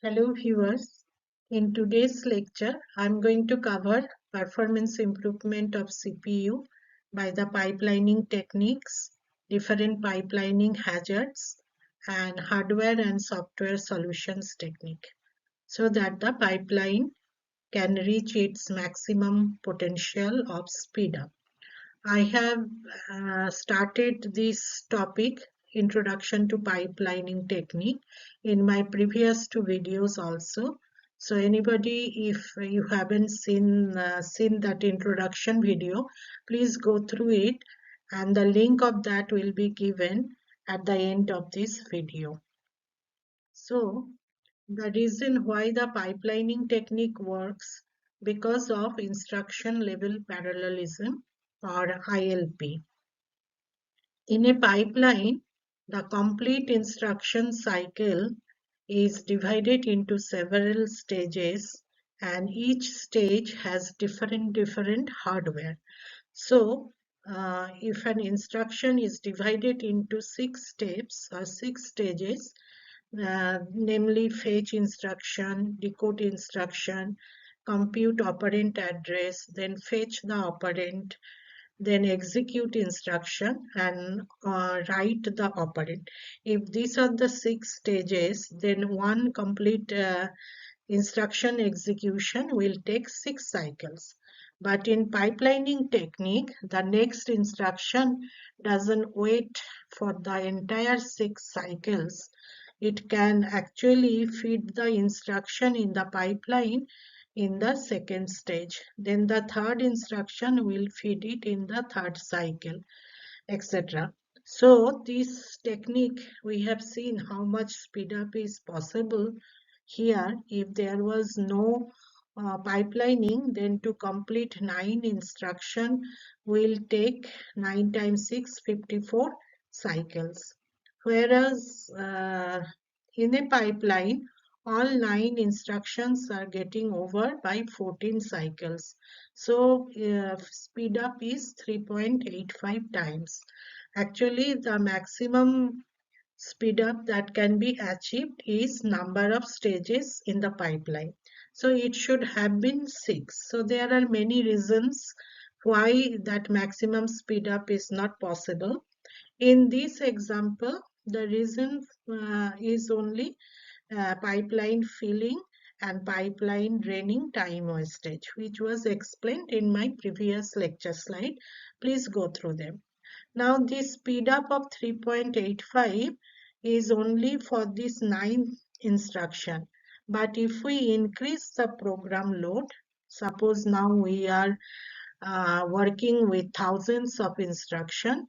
Hello viewers, in today's lecture I'm going to cover performance improvement of CPU by the pipelining techniques, different pipelining hazards and hardware and software solutions technique so that the pipeline can reach its maximum potential of speed up. I have started this topic, Introduction to Pipelining Technique, in my previous two videos also. So anybody, if you haven't seen that introduction video, please go through it, and the link of that will be given at the end of this video. So the reason why the pipelining technique works because of instruction level parallelism or ILP. In a pipeline, the complete instruction cycle is divided into several stages, and each stage has different hardware. So, if an instruction is divided into 6 steps or 6 stages, namely fetch instruction, decode instruction, compute operand address, then fetch the operand, then execute instruction and write the operand. If these are the 6 stages, then one complete instruction execution will take 6 cycles. But in pipelining technique, the next instruction doesn't wait for the entire 6 cycles. It can actually feed the instruction in the pipeline in the second stage. Then the third instruction will feed it in the third cycle, etc. So this technique, we have seen how much speed up is possible here. If there was no pipelining, then to complete 9 instruction will take 9 times 6, 54 cycles. Whereas in a pipeline, all 9 instructions are getting over by 14 cycles. So speed up is 3.85 times. Actually, the maximum speed up that can be achieved is number of stages in the pipeline. So it should have been 6. So there are many reasons why that maximum speed up is not possible. In this example, the reason is only pipeline filling and pipeline draining time wastage, which was explained in my previous lecture slide. Please go through them. Now this speed up of 3.85 is only for this 9 instruction. But if we increase the program load, suppose now we are working with thousands of instruction,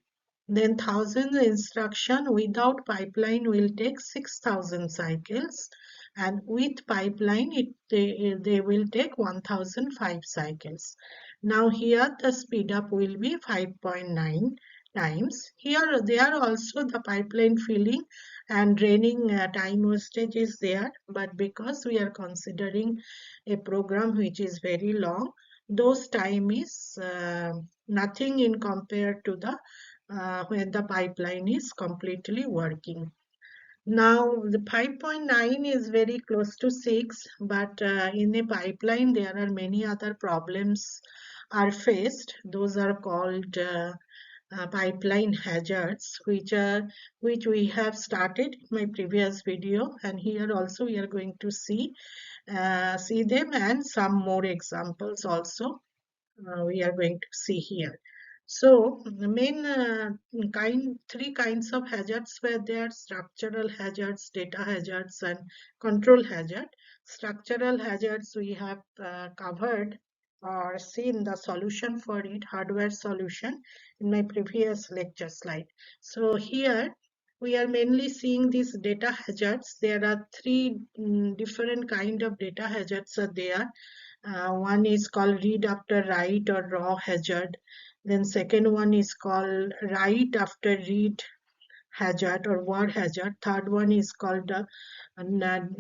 then thousands instruction without pipeline will take 6,000 cycles, and with pipeline they will take 1,005 cycles. Now here the speed up will be 5.9 times. Here there also the pipeline filling and draining time wastage is there, but because we are considering a program which is very long, those time is nothing in compared to the when the pipeline is completely working. Now the 5.9 is very close to 6, but in a pipeline there are many other problems are faced. Those are called pipeline hazards, which we have started in my previous video, and here also we are going to see them and some more examples also we are going to see here. So the main three kinds of hazards were there: structural hazards, data hazards, and control hazard. Structural hazards we have covered or seen the solution for it, hardware solution, in my previous lecture slide. So here we are mainly seeing these data hazards. There are three different kind of data hazards are there. One is called read after write or raw hazard. Then second one is called write after read hazard or word hazard. Third one is called WAW,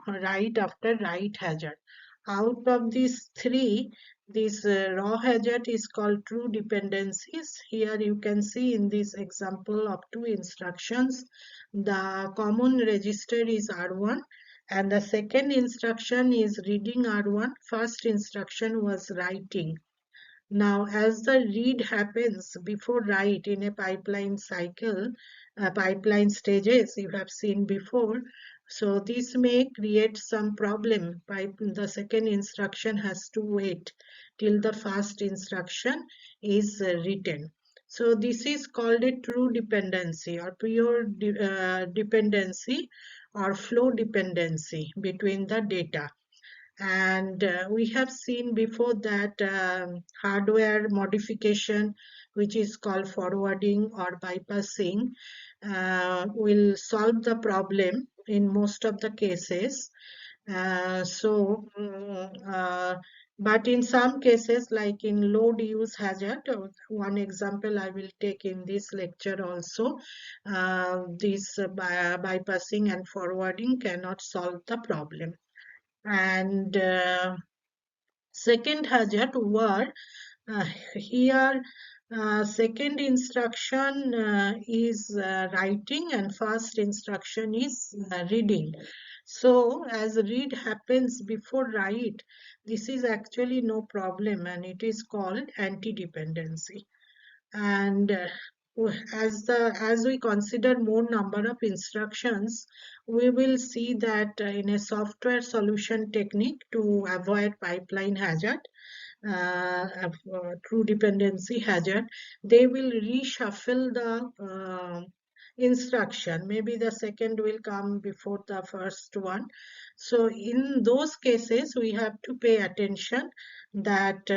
write after write hazard. Out of these three, this raw hazard is called true dependencies. Here you can see in this example of two instructions, the common register is R1 And the second instruction is reading R1. First instruction was writing. Now, as the read happens before write in a pipeline cycle, pipeline stages you have seen before, so this may create some problem. The second instruction has to wait till the first instruction is written. So this is called a true dependency or pure dependency or flow dependency between the data. And we have seen before that hardware modification, which is called forwarding or bypassing, will solve the problem in most of the cases. But in some cases, like in load use hazard, one example I will take in this lecture also, this bypassing and forwarding cannot solve the problem. And second hazard word, uh, here second instruction is writing and first instruction is reading. So as read happens before write, this is actually no problem and it is called anti-dependency. And as we consider more number of instructions, we will see that in a software solution technique to avoid pipeline hazard, true dependency hazard, they will reshuffle the instruction. Maybe the second will come before the first one. So in those cases, we have to pay attention that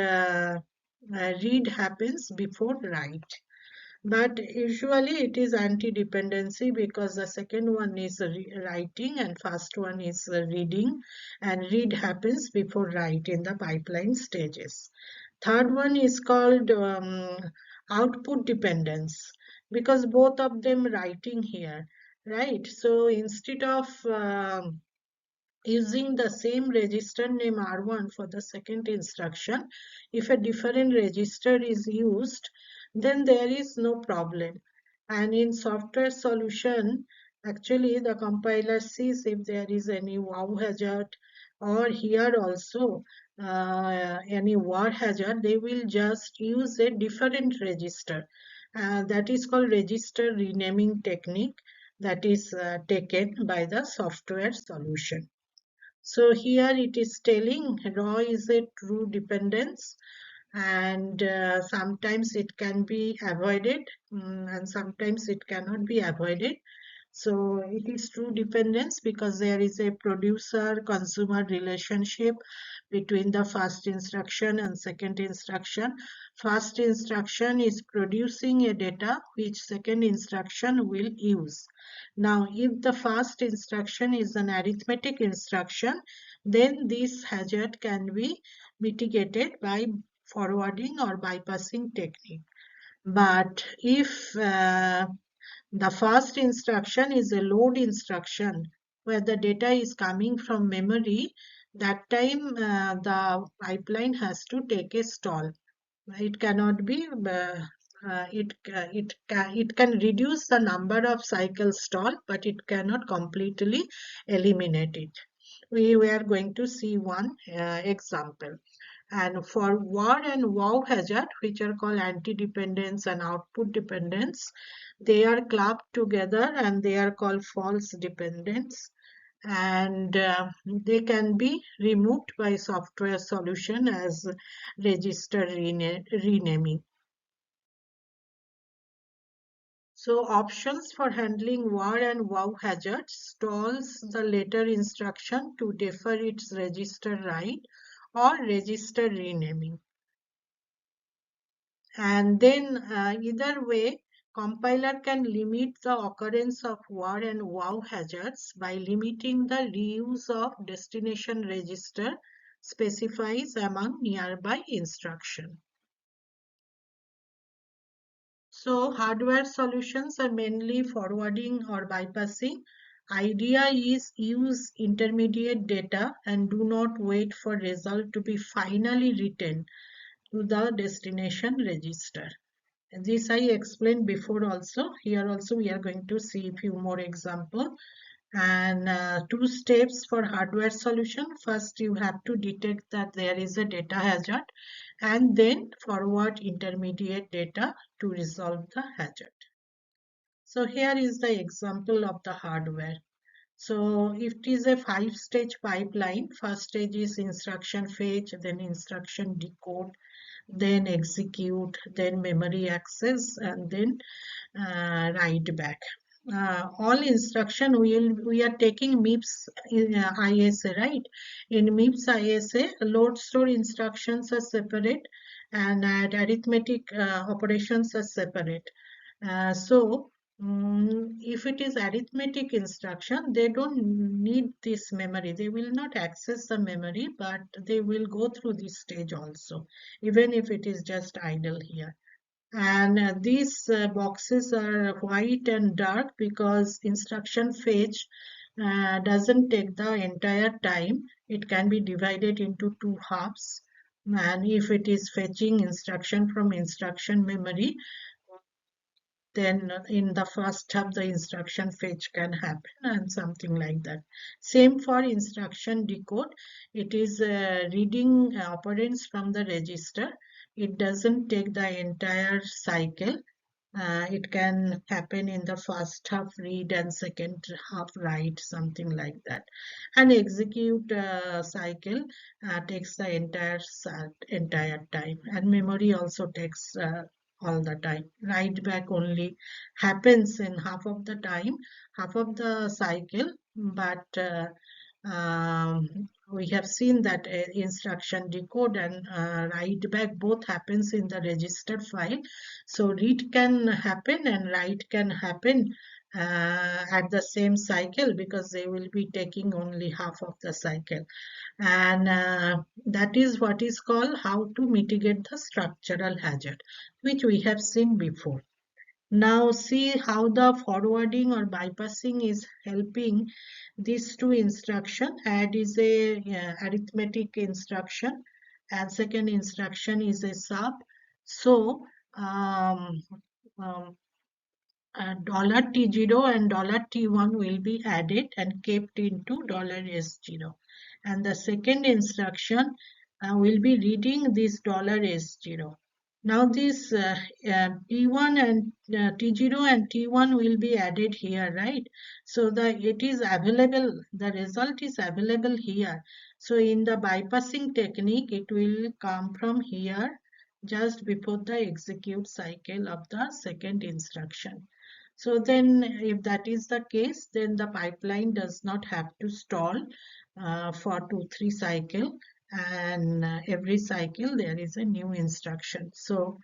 read happens before write. But usually it is anti-dependency because the second one is writing and first one is reading, and read happens before write in the pipeline stages. Third one is called output dependence because both of them writing here, right? So instead of using the same register name R1 for the second instruction, if a different register is used, then there is no problem. And in software solution, actually the compiler sees if there is any wow hazard, or here also any war hazard, they will just use a different register. That is called register renaming technique, that is taken by the software solution. So here it is telling raw is a true dependence, and sometimes it can be avoided, and sometimes it cannot be avoided. So it is true dependence because there is a producer-consumer relationship between the first instruction and second instruction. First instruction is producing a data which second instruction will use. Now, if the first instruction is an arithmetic instruction, then this hazard can be mitigated by forwarding or bypassing technique. But if the first instruction is a load instruction where the data is coming from memory, that time the pipeline has to take a stall. It cannot be, it can reduce the number of cycle stall, but it cannot completely eliminate it. We are going to see one example. And for war and wow hazard, which are called anti-dependence and output dependence, they are clubbed together and they are called false dependence. And they can be removed by software solution as register renaming. So options for handling war and wow hazards: stalls the later instruction to defer its register write, or register renaming. And then either way, compiler can limit the occurrence of war and wow hazards by limiting the reuse of destination register specifies among nearby instruction. So hardware solutions are mainly forwarding or bypassing. Idea is use intermediate data and do not wait for result to be finally written to the destination register. This I explained before also. Here also we are going to see a few more examples. And two steps for hardware solution. First, you have to detect that there is a data hazard and then forward intermediate data to resolve the hazard. So here is the example of the hardware. So if it is a five-stage pipeline, first stage is instruction fetch, then instruction decode, then execute, then memory access, and then write back. All instruction we are taking MIPS ISA, right? In MIPS ISA, load store instructions are separate and arithmetic operations are separate. If it is arithmetic instruction, they don't need this memory. They will not access the memory, but they will go through this stage also, even if it is just idle here. And these boxes are white and dark because instruction fetch doesn't take the entire time. It can be divided into two halves. And if it is fetching instruction from instruction memory, then in the first half the instruction fetch can happen and something like that. Same for instruction decode. It is reading operands from the register. It doesn't take the entire cycle. It can happen in the first half read and second half write, something like that. And execute cycle takes the entire time, and memory also takes all the time. Write back only happens in half of the time, half of the cycle, but we have seen that instruction decode and write back both happens in the registered file. So read can happen and write can happen at the same cycle because they will be taking only half of the cycle. And that is what is called how to mitigate the structural hazard, which we have seen before. Now see how the forwarding or bypassing is helping these two instruction. Add is a arithmetic instruction and second instruction is a sub. So um, um, dollar $T0 and dollar $T1 will be added and kept into dollar $S0. And the second instruction will be reading this dollar $S0. Now this T1 and T0 and T1 will be added here, right? So it is available, the result is available here. So in the bypassing technique, it will come from here just before the execute cycle of the second instruction. So then if that is the case, then the pipeline does not have to stall for 2-3 cycle, and every cycle there is a new instruction. So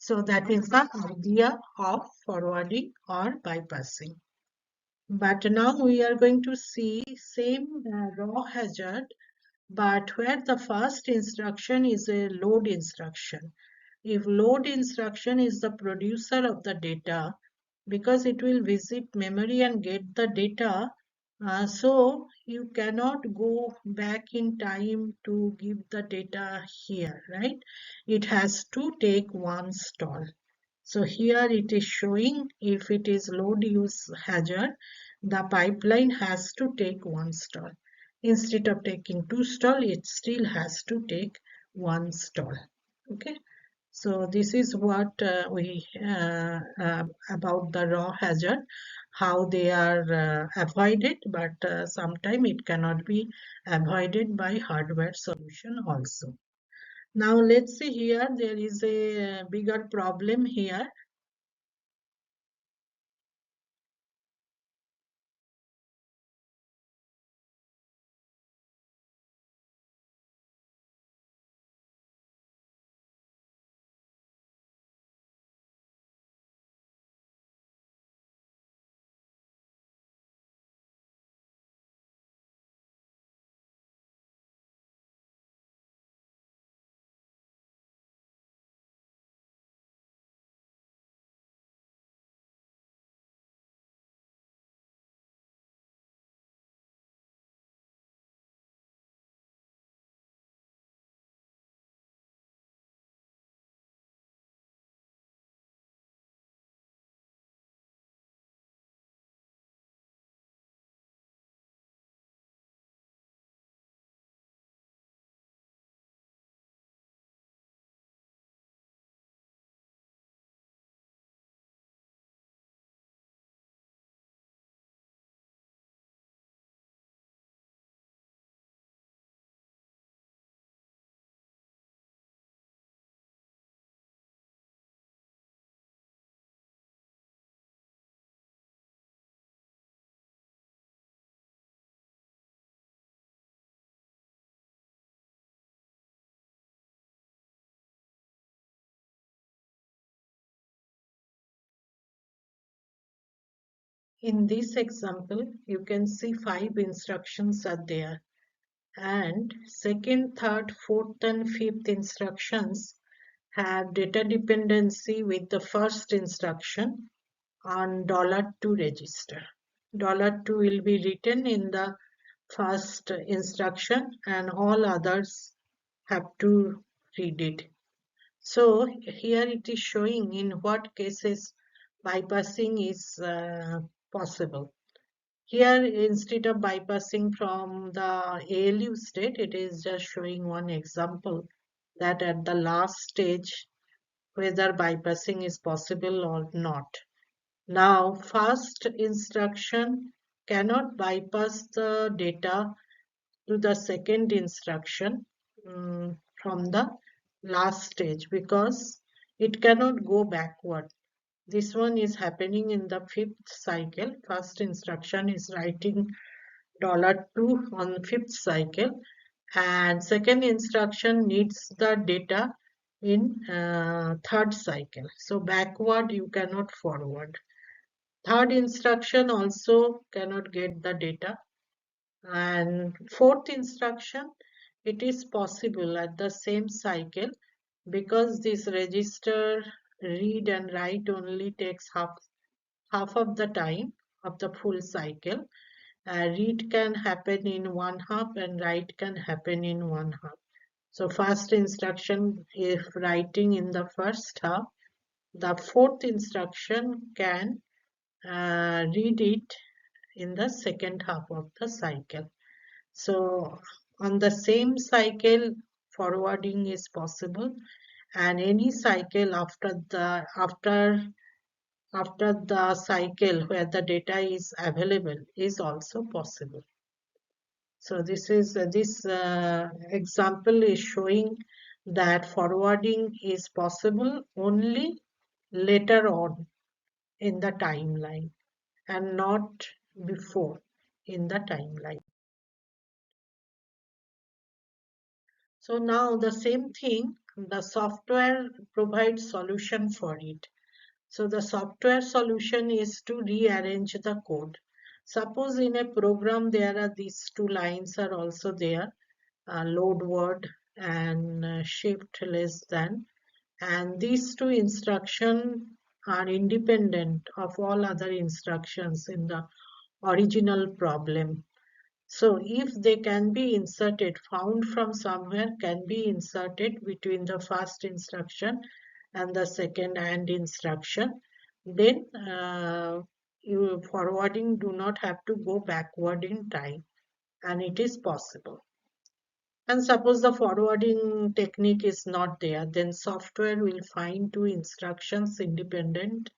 that is the idea of forwarding or bypassing. But now we are going to see same raw hazard, but where the first instruction is a load instruction. If load instruction is the producer of the data, because it will visit memory and get the data, so you cannot go back in time to give the data here, right? It has to take one stall. So here it is showing if it is load use hazard, the pipeline has to take one stall. Instead of taking two stall, it still has to take one stall. Okay. So this is what we about the raw hazard, how they are avoided, but sometimes it cannot be avoided by hardware solution also. Now let's see here, there is a bigger problem here. In this example, you can see 5 instructions are there, and second, third, fourth, and fifth instructions have data dependency with the first instruction on $2 register. $2 will be written in the first instruction and all others have to read it. So here it is showing in what cases bypassing is possible. Here, instead of bypassing from the ALU state, it is just showing one example that at the last stage, whether bypassing is possible or not. Now, first instruction cannot bypass the data to the second instruction from the last stage because it cannot go backward. This one is happening in the fifth cycle. First instruction is writing $2 on fifth cycle, and second instruction needs the data in third cycle. So backward you cannot forward. Third instruction also cannot get the data, and fourth instruction, it is possible at the same cycle because this register read and write only takes half of the time of the full cycle. Read can happen in one half and write can happen in one half. So first instruction, if writing in the first half, the fourth instruction can read it in the second half of the cycle. So on the same cycle, forwarding is possible, and any cycle after the cycle where the data is available is also possible. So this example is showing that forwarding is possible only later on in the timeline and not before in the timeline. So now the same thing, the software provides solution for it. So the software solution is to rearrange the code. Suppose in a program there are these two lines are also there, load word and shift less than, and these two instructions are independent of all other instructions in the original problem. So if they can be inserted, found from somewhere can be inserted between the first instruction and the second AND instruction, then you forwarding do not have to go backward in time, and it is possible. And suppose the forwarding technique is not there, then software will find two instructions independent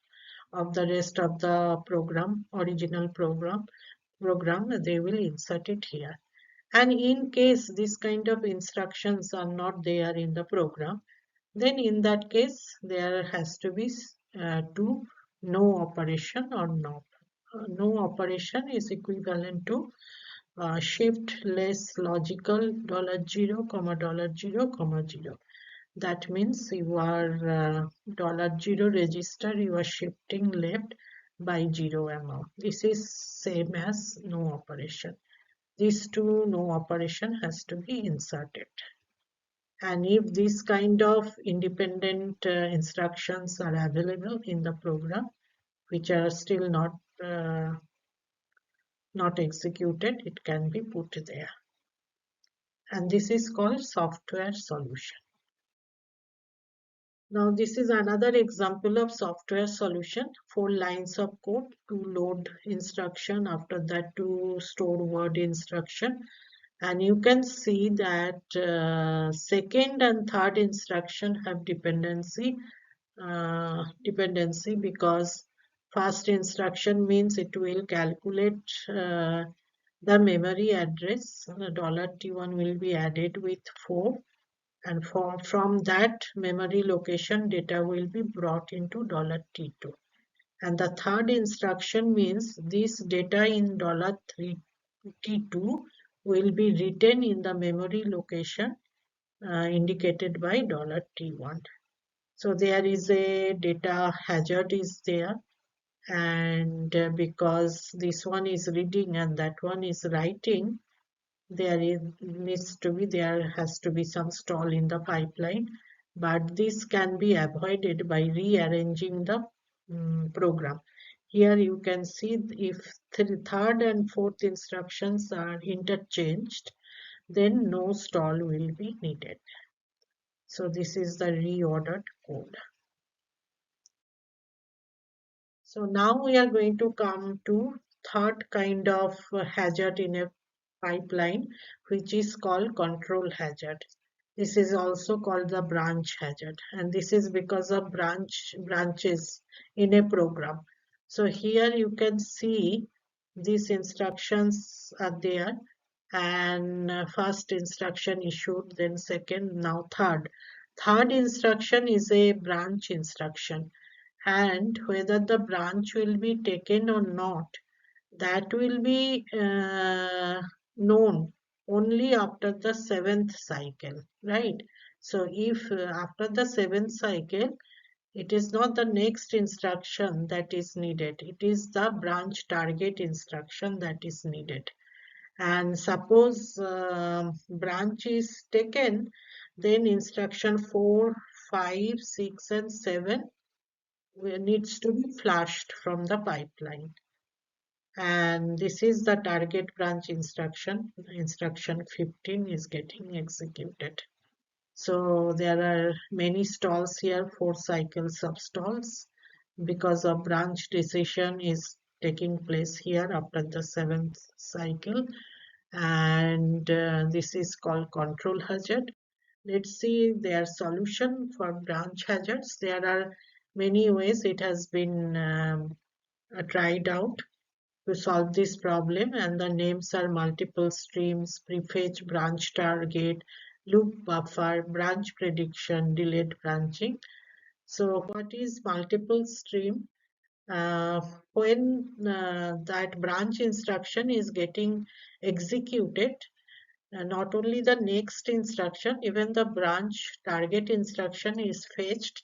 of the rest of the program, original program, they will insert it here. And in case this kind of instructions are not there in the program, then in that case there has to be two no operation or no. No operation is equivalent to shift less logical $0, $0, That means you are $0 register, you are shifting left by 0 amount. This is same as no operation. These two no operation has to be inserted. And if this kind of independent instructions are available in the program, which are still not executed, it can be put there. And this is called software solution. Now this is another example of software solution. 4 lines of code, 2 load instruction, after that 2 store word instruction. And you can see that second and third instruction have dependency because first instruction means it will calculate the memory address. $T1 will be added with 4, and from that memory location data will be brought into $T2. And the third instruction means this data in $T2 will be written in the memory location indicated by $T1. So there is a data hazard is there, and because this one is reading and that one is writing, there has to be some stall in the pipeline, but this can be avoided by rearranging the program. Here you can see if third and fourth instructions are interchanged, then no stall will be needed. So this is the reordered code. So now we are going to come to third kind of hazard in a pipeline, which is called control hazard. This is also called the branch hazard, and this is because of branches in a program. So here you can see these instructions are there, and first instruction issued, then second, now third. Third instruction is a branch instruction, and whether the branch will be taken or not, that will be known only after the seventh cycle, right? So if after the seventh cycle, it is not the next instruction that is needed, it is the branch target instruction that is needed. And suppose branch is taken, then instruction 4, 5, 6, and 7 needs to be flushed from the pipeline. And this is the target branch instruction. Instruction 15 is getting executed. So there are many stalls here, 4 cycles of stalls, because of branch decision is taking place here after the 7th cycle. And this is called control hazard. Let's see their solution for branch hazards. There are many ways it has been tried out to solve this problem, and the names are multiple streams, prefetch, branch target, loop buffer, branch prediction, delayed branching. So what is multiple stream? Uh, when that branch instruction is getting executed, not only the next instruction, even the branch target instruction is fetched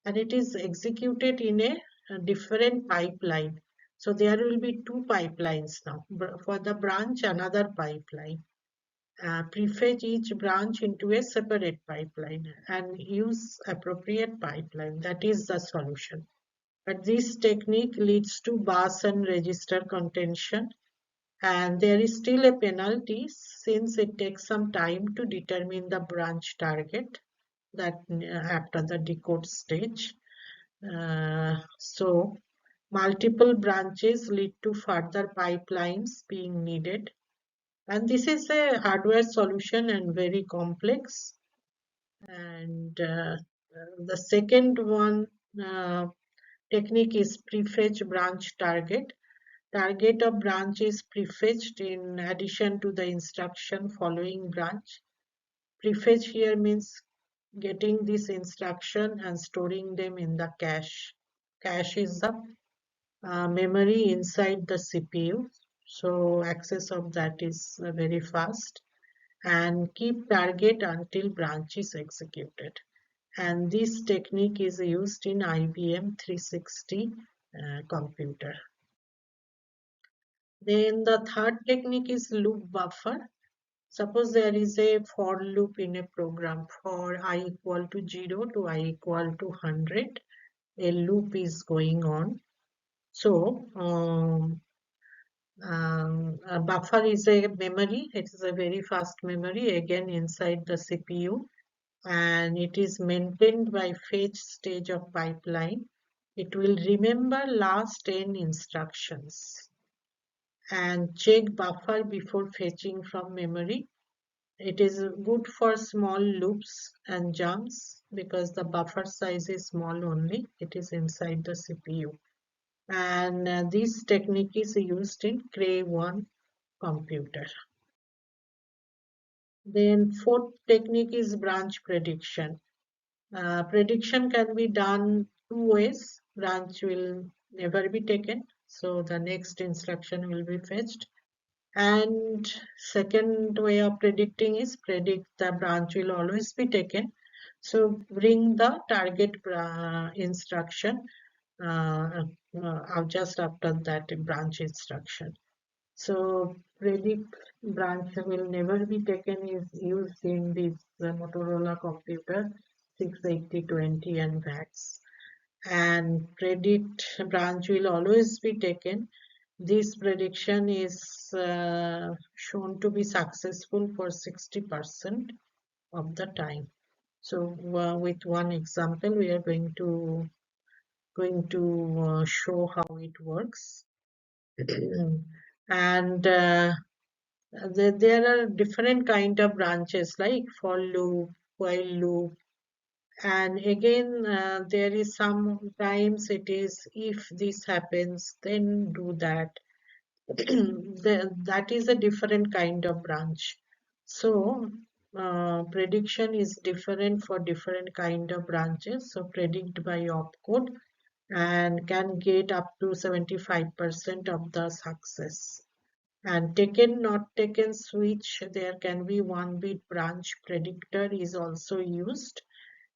and it is executed in a different pipeline. So there will be two pipelines now. For the branch, another pipeline. Prefetch each branch into a separate pipeline and use appropriate pipeline. That is the solution. But this technique leads to bus and register contention, and there is still a penalty since it takes some time to determine the branch target that after the decode stage. So multiple branches lead to further pipelines being needed. And this is a hardware solution and very complex. And the second one uh, technique is prefetch branch target. Target of branch is prefetched in addition to the instruction following branch. Prefetch here means getting this instruction and storing them in the cache. Cache is the memory inside the CPU, so access of that is very fast. And keep target until branch is executed. And this technique is used in IBM 360 computer. Then the third technique is loop buffer. Suppose there is a for loop in a program for I equal to 0 to I equal to 100. A loop is going on. So a buffer is a memory. It is a very fast memory again inside the CPU, and it is maintained by fetch stage of pipeline. It will remember last 10 instructions and check buffer before fetching from memory. It is good for small loops and jumps because the buffer size is small only. It is inside the CPU. And this technique is used in Cray 1 computer. Then fourth technique is branch prediction. Prediction can be done two ways. Branch will never be taken, so the next instruction will be fetched. And second way of predicting is predict the branch will always be taken. So bring the target instruction just after that branch instruction. So predict branch will never be taken is used in this Motorola computer 68020 and VAX. And predict branch will always be taken. This prediction is shown to be successful for 60% of the time. So with one example, we are going to show how it works. And there are different kind of branches like for loop, while loop, and again there is sometimes it is if this happens then do that. That is a different kind of branch. So prediction is different for different kind of branches. So predict by opcode and can get up to 75% of the success. And taken not taken switch, there can be one bit branch predictor is also used.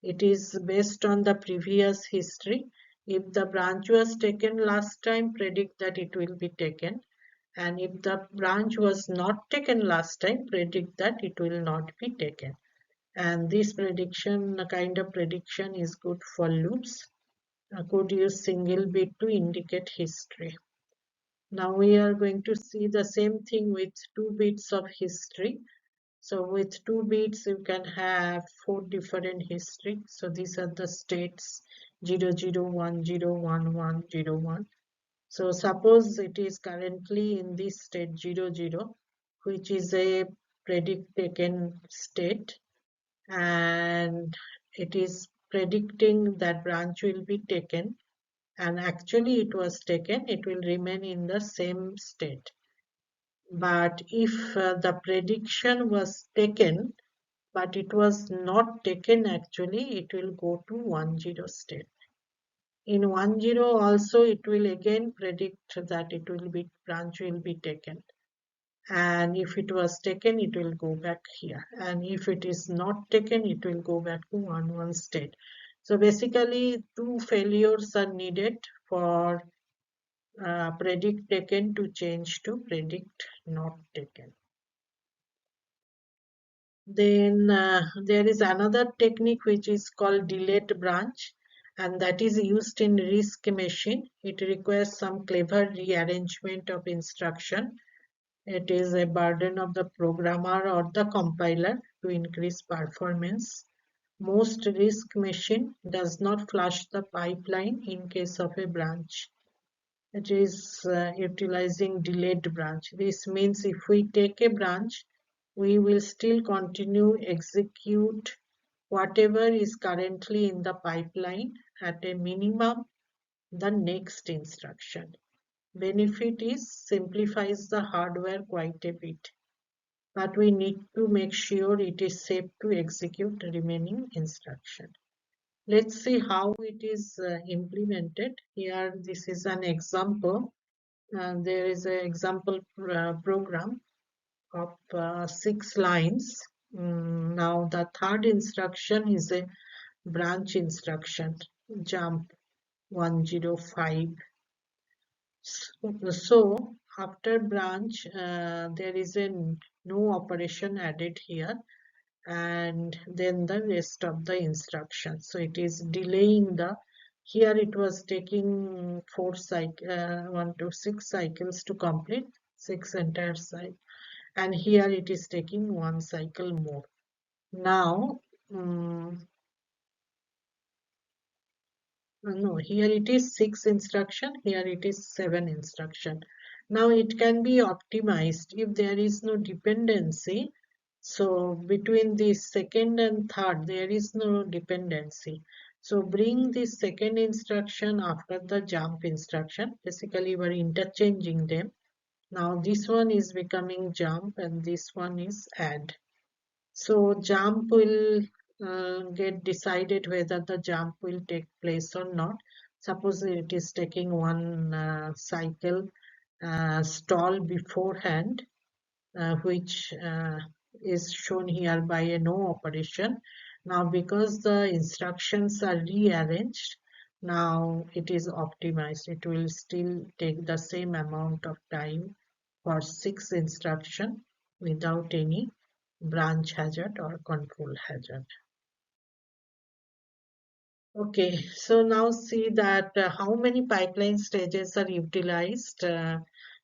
It is based on the previous history. If the branch was taken last time, predict that it will be taken. And if the branch was not taken last time, predict that it will not be taken. And this prediction, kind of prediction, is good for loops. Could use single bit to indicate history. Now we are going to see the same thing with 2 bits of history. So with 2 bits, you can have 4 different history. So these are the states 0, 0, 1, 0, 1, 1, 0, 1. So suppose it is currently in this state 0, 0, which is a predict taken state, and it is predicting that branch will be taken, and actually it was taken, it will remain in the same state. But if the prediction was taken, but it was not taken actually, it will go to 1, 0 state. In 1, 0 also it will again predict that it will be branch will be taken. And if it was taken, it will go back here. And if it is not taken, it will go back to 1, 1 state. So basically, 2 failures are needed for predict taken to change to predict not taken. Then there is another technique which is called delayed branch, and that is used in RISC machine. It requires some clever rearrangement of instruction. It is a burden of the programmer or the compiler to increase performance. Most RISC machine does not flush the pipeline in case of a branch. It is utilizing delayed branch. This means if we take a branch, we will still continue execute whatever is currently in the pipeline at a minimum the next instruction. Benefit is simplifies the hardware quite a bit, but we need to make sure it is safe to execute the remaining instruction. Let's see how it is implemented. Here, this is an example. There is an example program of 6 lines. Now the third instruction is a branch instruction, jump 105. So after branch, there is a no operation added here, and then the rest of the instructions. So it is delaying the, here it was taking 4 cycle, 1 to 6 cycles to complete 6 entire cycle, and here it is taking 1 cycle more. Now no, here it is 6 instruction, here it is 7 instruction. Now it can be optimized if there is no dependency. So between the second and third, there is no dependency. So bring the second instruction after the jump instruction. Basically, we're interchanging them. Now this one is becoming jump and this one is add. So jump will get decided whether the jump will take place or not. Suppose it is taking 1 cycle stall beforehand, which is shown here by a no operation. Now because the instructions are rearranged, Now it is optimized. It will still take the same amount of time for 6 instruction without any branch hazard or control hazard. Okay, so now see that how many pipeline stages are utilized.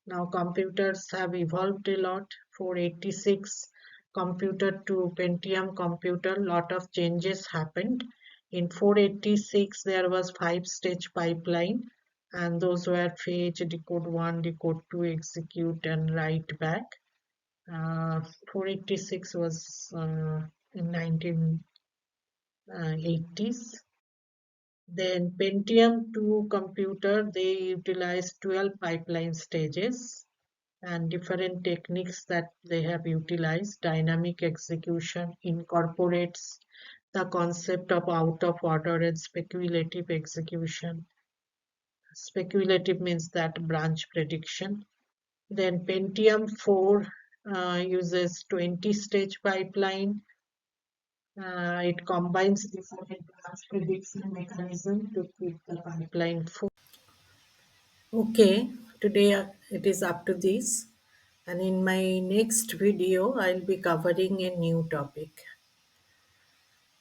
Now computers have evolved a lot. 486 computer to Pentium computer, lot of changes happened. In 486 there was 5-stage pipeline, and those were fetch, decode 1, decode 2, execute and write back. 486 was in 1980s. Then Pentium 2 computer, they utilize 12 pipeline stages and different techniques that they have utilized. Dynamic execution incorporates the concept of out of order and speculative execution. Speculative means that branch prediction. Then Pentium 4 uses 20-stage pipeline. It combines different branch prediction mechanism to keep the pipeline full. Okay, today it is up to this, and in my next video, I'll be covering a new topic.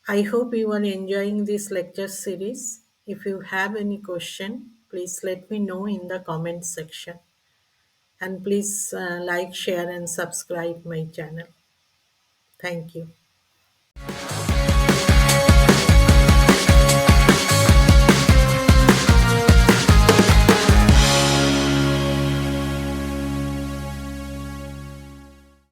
I hope you are enjoying this lecture series. If you have any question, please let me know in the comment section. And please like, share, and subscribe my channel. Thank you.